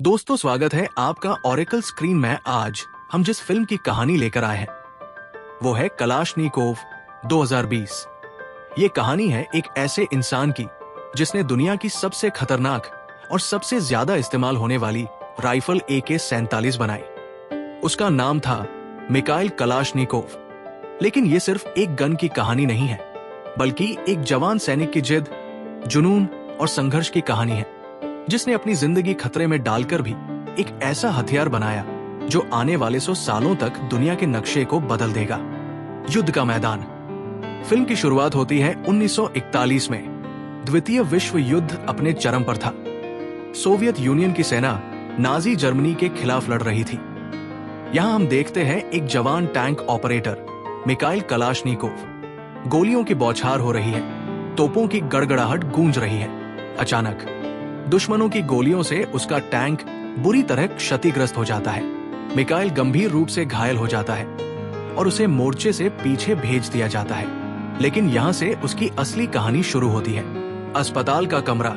दोस्तों, स्वागत है आपका ओरेकल स्क्रीन में। आज हम जिस फिल्म की कहानी लेकर आए हैं वो है कलाशनिकोव 2020। ये कहानी है एक ऐसे इंसान की जिसने दुनिया की सबसे खतरनाक और सबसे ज्यादा इस्तेमाल होने वाली राइफल AK-47 बनाई। उसका नाम था मिखाइल कलाशनिकोव। लेकिन ये सिर्फ एक गन की कहानी नहीं है, बल्कि एक जवान सैनिक की जिद, जुनून और संघर्ष की कहानी है, जिसने अपनी जिंदगी खतरे में डालकर भी एक ऐसा हथियार बनाया जो आने वाले 100 सालों तक दुनिया के नक्शे को बदल देगा। युद्ध का मैदान। फिल्म की शुरुआत होती है 1941 में। द्वितीय विश्व युद्ध अपने चरम पर था। सोवियत यूनियन की सेना नाजी जर्मनी के खिलाफ लड़ रही थी। यहां हम देखते हैं एक जवान टैंक ऑपरेटर मिखाइल कलाशनिकोव। गोलियों की बौछार हो रही है, तोपों की गड़गड़ाहट गूंज रही है। अचानक दुश्मनों की गोलियों से उसका टैंक बुरी तरह क्षतिग्रस्त हो जाता है। मिखाइल गंभीर रूप से घायल हो जाता है और उसे मोर्चे से पीछे भेज दिया जाता है। लेकिन यहाँ से उसकी असली कहानी शुरू होती है। अस्पताल का कमरा।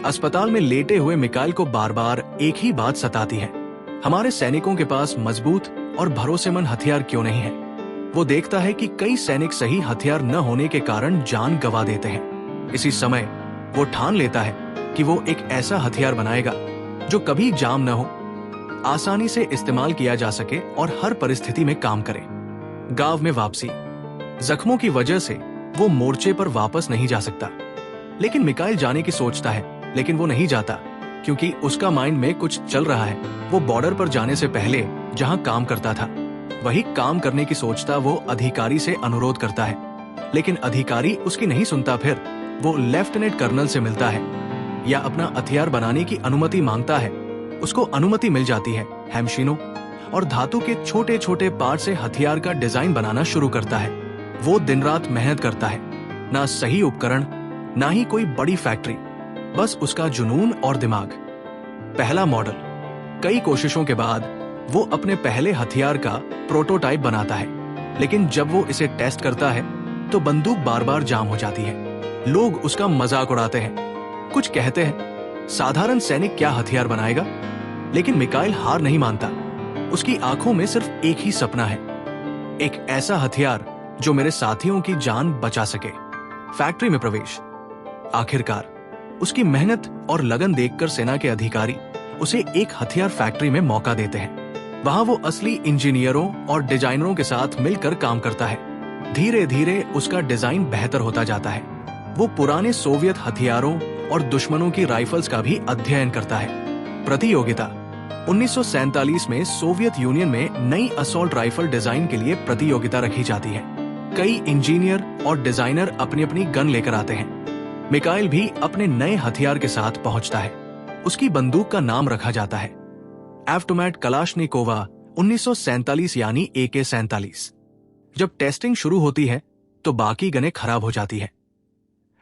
अस्पताल में लेटे हुए मिखाइल को बार बार एक ही बात सताती है, हमारे सैनिकों के पास मजबूत और भरोसेमंद हथियार क्यों नहीं है। वो देखता है कि कई सैनिक सही हथियार न होने के कारण जान गंवा देते हैं। इसी समय वो ठान लेता है कि वो एक ऐसा हथियार बनाएगा जो कभी जाम न हो, आसानी से इस्तेमाल किया जा सके और हर परिस्थिति में काम करे। गांव में वापसी। जख्मों की वजह से वो मोर्चे पर वापस नहीं जा सकता, लेकिन मिखाइल जाने की सोचता है, लेकिन वो नहीं जाता क्योंकि उसका माइंड में कुछ चल रहा है। वो बॉर्डर पर जाने से पहले जहां काम करता था वही काम करने की सोचता वो अधिकारी से अनुरोध करता है, लेकिन अधिकारी उसकी नहीं सुनता। फिर वो लेफ्टिनेंट कर्नल से मिलता है या अपना हथियार बनाने की अनुमति मांगता है। उसको अनुमति मिल जाती है। हैमशीनों और धातु के छोटे छोटे पार्ट से हथियार का डिजाइन बनाना शुरू करता है। वो दिन रात मेहनत करता है। ना सही उपकरण, ना ही कोई बड़ी फैक्ट्री, बस उसका जुनून और दिमाग। पहला मॉडल। कई कोशिशों के बाद वो अपने पहले हथियार का प्रोटोटाइप बनाता है, लेकिन जब वो इसे टेस्ट करता है तो बंदूक बार बार जाम हो जाती है। लोग उसका मजाक उड़ाते हैं, कुछ कहते हैं साधारण सैनिक क्या हथियार बनाएगा। लेकिन मिखाइल हार नहीं मानता। उसकी आंखों में सिर्फ एक ही सपना है, एक ऐसा हथियार जो मेरे साथियों की जान बचा सके। फैक्ट्री में प्रवेश। आखिरकार उसकी मेहनत और लगन देखकर सेना के अधिकारी उसे एक हथियार फैक्ट्री में मौका देते हैं। वहां वो असली इंजीनियरों और डिजाइनरों के साथ मिलकर काम करता है। धीरे धीरे उसका डिजाइन बेहतर होता जाता है। वो पुराने सोवियत हथियारों और दुश्मनों की राइफल्स का भी अध्ययन करता है। प्रतियोगिता। 1947 में सोवियत यूनियन में नई असॉल्ट राइफल डिजाइन के लिए प्रतियोगिता रखी जाती है। कई इंजीनियर और डिजाइनर अपनी अपनी गन लेकर आते हैं। मिखाइल भी अपने नए हथियार के साथ पहुंचता है। उसकी बंदूक का नाम रखा जाता है एवटोमैट कलाशनिकोवा 1947 यानी AK-47। जब टेस्टिंग शुरू होती है तो बाकी गनें खराब हो जाती है,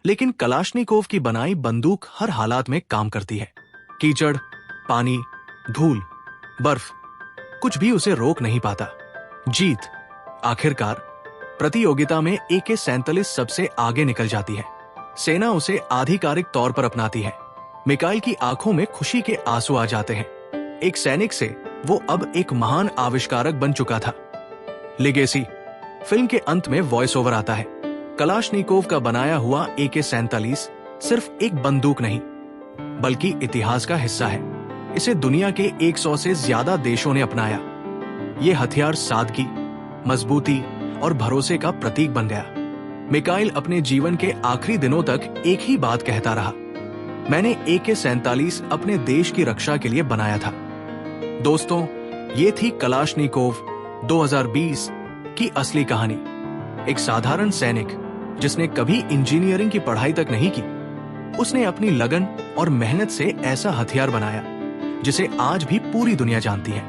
लेकिन कलाशनिकोव की बनाई बंदूक हर हालात में काम करती है। कीचड़, पानी, धूल, बर्फ, कुछ भी उसे रोक नहीं पाता। जीत। आखिरकार प्रतियोगिता में AK-47 सबसे आगे निकल जाती है। सेना उसे आधिकारिक तौर पर अपनाती है। मिखाइल की आंखों में खुशी के आंसू आ जाते हैं। एक सैनिक से वो अब एक महान आविष्कारक बन चुका था। लेगेसी। फिल्म के अंत में वॉइस ओवर आता है। कलाशनिकोव का बनाया हुआ AK-47 सिर्फ एक बंदूक नहीं, बल्कि इतिहास का हिस्सा है। इसे दुनिया के 100 से ज्यादा देशों ने अपनाया। ये हथियार सादगी, मजबूती और भरोसे का प्रतीक बन गया। मिखाइल अपने जीवन के आखिरी दिनों तक एक ही बात कहता रहा, मैंने AK-47 अपने देश की रक्षा के लिए बनाया था। दोस्तों, ये थी कलाशनिकोव 2020 की असली कहानी। एक साधारण सैनिक जिसने कभी इंजीनियरिंग की पढ़ाई तक नहीं की, उसने अपनी लगन और मेहनत से ऐसा हथियार बनाया जिसे आज भी पूरी दुनिया जानती है।